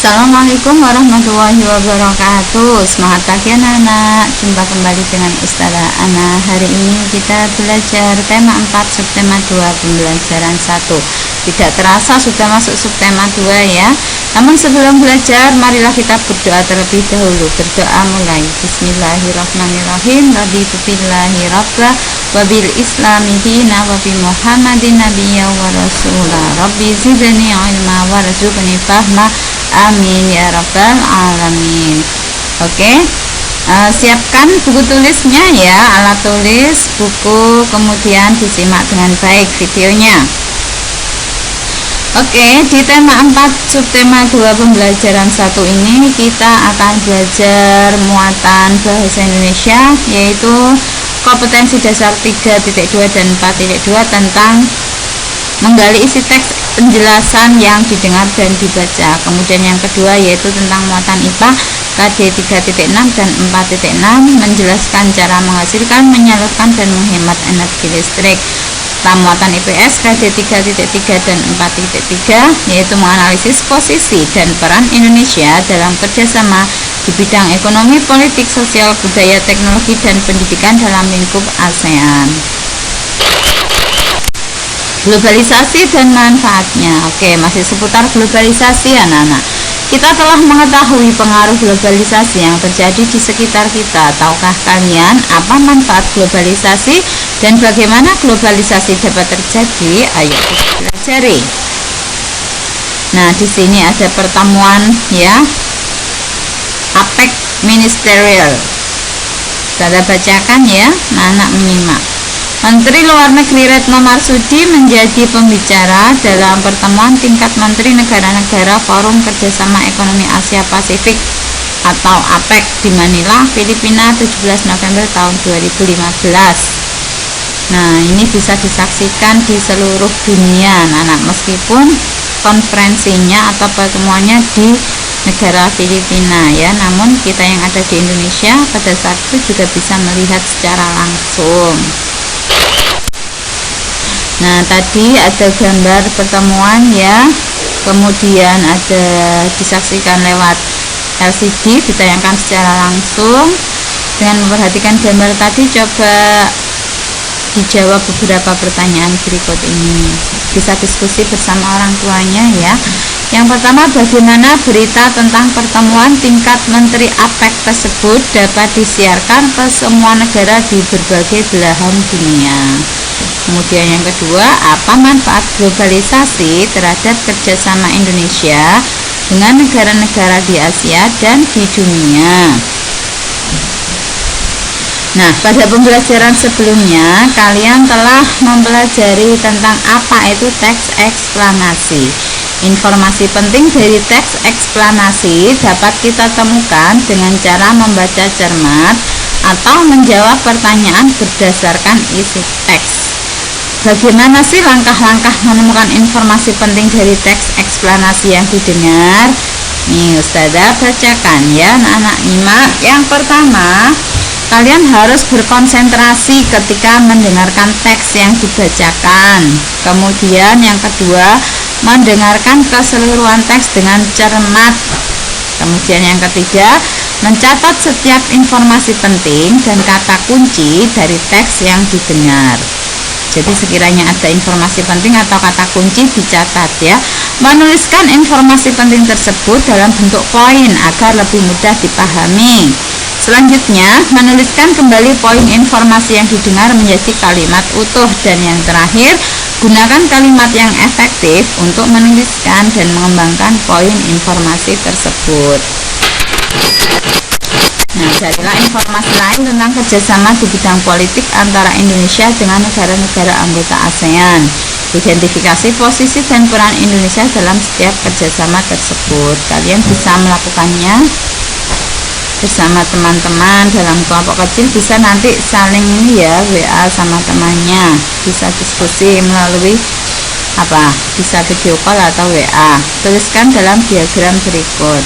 Assalamualaikum warahmatullahi wabarakatuh. Semangat pagi anak-anak. Jumpa kembali dengan Ustazah Ana. Hari ini kita belajar tema 4 subtema 2 pembelajaran 1. Tidak terasa sudah masuk subtema 2 ya. Namun sebelum belajar, marilah kita berdoa terlebih dahulu. Berdoa mulai. Bismillahirrahmanirrahim. Raditu billahi rabba wa bil islami dina wa bi Muhammadin nabiyya wa rasulah. Rabbi zidni ilma warzuqni fahma. Amin ya rabbal alamin. Oke, siapkan buku tulisnya ya, alat tulis, buku, kemudian disimak dengan baik videonya. Oke, di tema 4 subtema 2 pembelajaran 1 ini kita akan belajar muatan bahasa Indonesia, yaitu kompetensi dasar 3.2 dan 4.2 tentang menggali isi teks penjelasan yang didengar dan dibaca. Kemudian yang kedua yaitu tentang muatan IPA KD 3.6 dan 4.6, menjelaskan cara menghasilkan, menyalurkan, dan menghemat energi listrik. Muatan IPS KD 3.3 dan 4.3 yaitu menganalisis posisi dan peran Indonesia dalam kerjasama di bidang ekonomi, politik, sosial, budaya, teknologi, dan pendidikan dalam lingkup ASEAN. Globalisasi dan manfaatnya. Oke, masih seputar globalisasi anak-anak. Kita telah mengetahui pengaruh globalisasi yang terjadi di sekitar kita. Tahukah kalian apa manfaat globalisasi dan bagaimana globalisasi dapat terjadi? Ayo kita pelajari. Nah, di sini ada pertemuan ya, APEC Ministerial. Kita bacakan ya, anak menyimak. Menteri Luar Negeri Retno Marsudi menjadi pembicara dalam pertemuan tingkat Menteri Negara-Negara Forum Kerjasama Ekonomi Asia Pasifik atau APEC di Manila, Filipina 17 November tahun 2015. Nah, ini bisa disaksikan di seluruh dunia anak-anak, meskipun konferensinya atau pertemuannya di negara Filipina ya, namun kita yang ada di Indonesia pada saat itu juga bisa melihat secara langsung. Nah, tadi ada gambar pertemuan ya, kemudian ada disaksikan lewat LCD, ditayangkan secara langsung. Dengan memperhatikan gambar tadi, coba dijawab beberapa pertanyaan berikut ini. Bisa diskusi bersama orang tuanya ya. Yang pertama, bagaimana berita tentang pertemuan tingkat menteri APEC tersebut dapat disiarkan ke semua negara di berbagai belahan dunia. Kemudian yang kedua, apa manfaat globalisasi terhadap kerjasama Indonesia dengan negara-negara di Asia dan di dunia? Nah, pada pembelajaran sebelumnya kalian telah mempelajari tentang apa itu teks eksplanasi. Informasi penting dari teks eksplanasi dapat kita temukan dengan cara membaca cermat atau menjawab pertanyaan berdasarkan isi teks. Bagaimana sih langkah-langkah menemukan informasi penting dari teks eksplanasi yang didengar? Nih, Ustazah bacakan ya, anak-anak nyimak. Yang pertama, kalian harus berkonsentrasi ketika mendengarkan teks yang dibacakan. Kemudian yang kedua, mendengarkan keseluruhan teks dengan cermat. Kemudian yang ketiga, mencatat setiap informasi penting dan kata kunci dari teks yang didengar. Jadi sekiranya ada informasi penting atau kata kunci dicatat ya. Menuliskan informasi penting tersebut dalam bentuk poin agar lebih mudah dipahami. Selanjutnya, menuliskan kembali poin informasi yang didengar menjadi kalimat utuh. Dan yang terakhir, gunakan kalimat yang efektif untuk menuliskan dan mengembangkan poin informasi tersebut. Nah, carilah informasi lain tentang kerjasama di bidang politik antara Indonesia dengan negara-negara anggota ASEAN. Identifikasi posisi dan peran Indonesia dalam setiap kerjasama tersebut. Kalian bisa melakukannya bersama teman-teman dalam kelompok kecil, bisa nanti saling ini ya, WA sama temannya, bisa diskusi melalui bisa video call atau WA. Tuliskan dalam diagram berikut.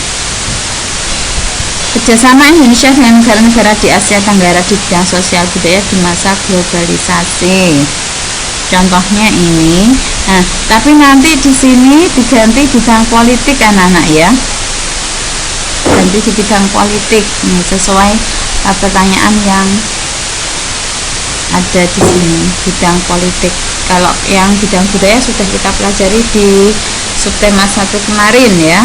Kerjasama Indonesia dengan negara-negara di Asia Tenggara di bidang sosial budaya di masa globalisasi. Contohnya ini. Nah, tapi nanti di sini diganti bidang politik anak-anak ya. ganti di bidang politik. Ini sesuai pertanyaan yang ada di sini, bidang politik. Kalau yang bidang budaya sudah kita pelajari di subtema 1 kemarin ya.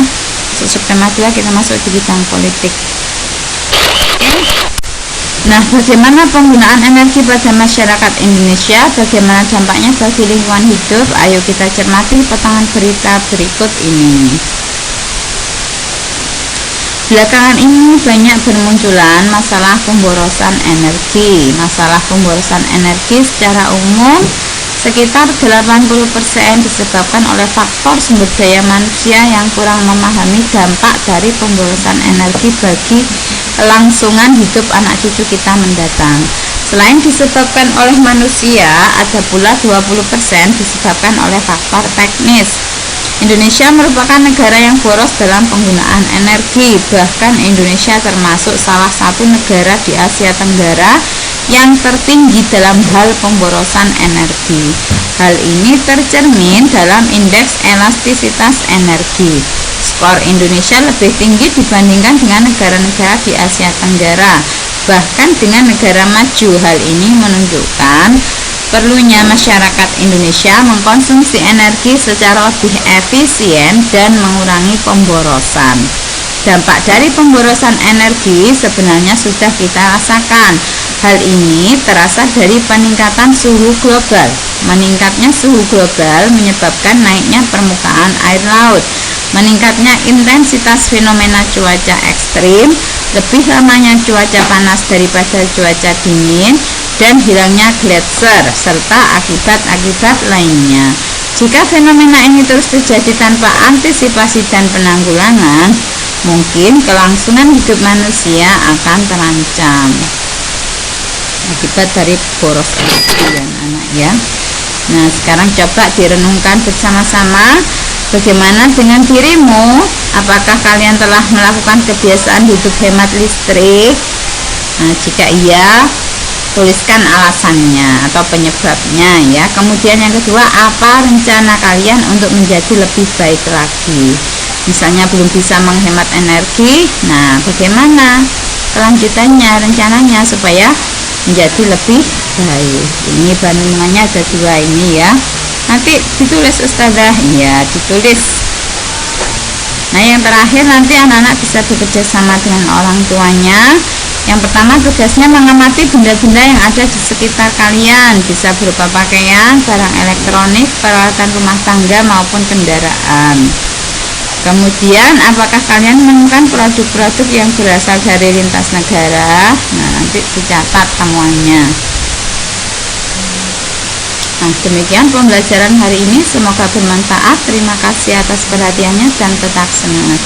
Subtema 2 kita masuk di bidang politik. Nah, bagaimana penggunaan energi pada masyarakat Indonesia? Bagaimana dampaknya bagi lingkungan hidup? Ayo kita cermati potongan berita berikut ini. Belakangan ini banyak bermunculan masalah pemborosan energi. Masalah pemborosan energi secara umum sekitar 80% disebabkan oleh faktor sumber daya manusia yang kurang memahami dampak dari pemborosan energi bagi kelangsungan hidup anak cucu kita mendatang. Selain disebabkan oleh manusia, ada pula 20% disebabkan oleh faktor teknis. Indonesia merupakan negara yang boros dalam penggunaan energi. Bahkan Indonesia termasuk salah satu negara di Asia Tenggara yang tertinggi dalam hal pemborosan energi. Hal ini tercermin dalam indeks elastisitas energi. Skor Indonesia lebih tinggi dibandingkan dengan negara-negara di Asia Tenggara, bahkan dengan negara maju. Hal ini menunjukkan perlunya masyarakat Indonesia mengkonsumsi energi secara lebih efisien dan mengurangi pemborosan. Dampak dari pemborosan energi sebenarnya sudah kita rasakan. Hal ini terasa dari peningkatan suhu global. Meningkatnya suhu global menyebabkan naiknya permukaan air laut, meningkatnya intensitas fenomena cuaca ekstrim, lebih lamanya cuaca panas daripada cuaca dingin, dan hilangnya gletser serta akibat-akibat lainnya. Jika fenomena ini terus terjadi tanpa antisipasi dan penanggulangan, mungkin kelangsungan hidup manusia akan terancam akibat dari boros energi anak ya. Nah, sekarang coba direnungkan bersama-sama, bagaimana dengan dirimu? Apakah kalian telah melakukan kebiasaan hidup hemat listrik? Nah, jika iya, tuliskan alasannya atau penyebabnya ya. Kemudian yang kedua, apa rencana kalian untuk menjadi lebih baik lagi? Misalnya belum bisa menghemat energi, nah bagaimana kelanjutannya, rencananya supaya menjadi lebih baik? Ini bandingannya ada dua ini ya. Nanti ditulis Ustazah, ya ditulis. Nah, yang terakhir nanti anak-anak bisa bekerja sama dengan orang tuanya. Yang pertama, tugasnya mengamati benda-benda yang ada di sekitar kalian, bisa berupa pakaian, barang elektronik, peralatan rumah tangga maupun kendaraan. Kemudian, apakah kalian menemukan produk-produk yang berasal dari lintas negara? Nah, nanti dicatat temuannya. Nah, demikian pembelajaran hari ini, semoga bermanfaat. Terima kasih atas perhatiannya dan tetap semangat.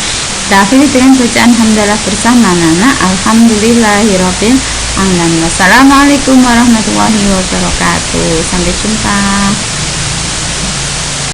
Kita akhiri dengan bacaan hamdalah bersama Nana. Alhamdulillahirabbil alamin. Wassalamualaikum warahmatullahi wabarakatuh. Sampai jumpa.